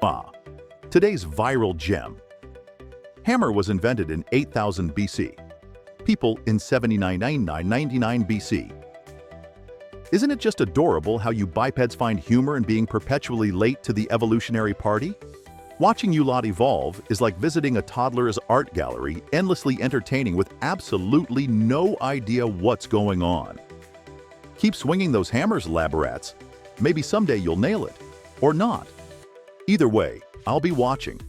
Ah, today's viral gem. Hammer was invented in 8000 BC. People in 7999 BC. Isn't it just adorable how you bipeds find humor in being perpetually late to the evolutionary party? Watching you lot evolve is like visiting a toddler's art gallery, endlessly entertaining with absolutely no idea what's going on. Keep swinging those hammers, lab rats. Maybe someday you'll nail it. Or not. Either way, I'll be watching.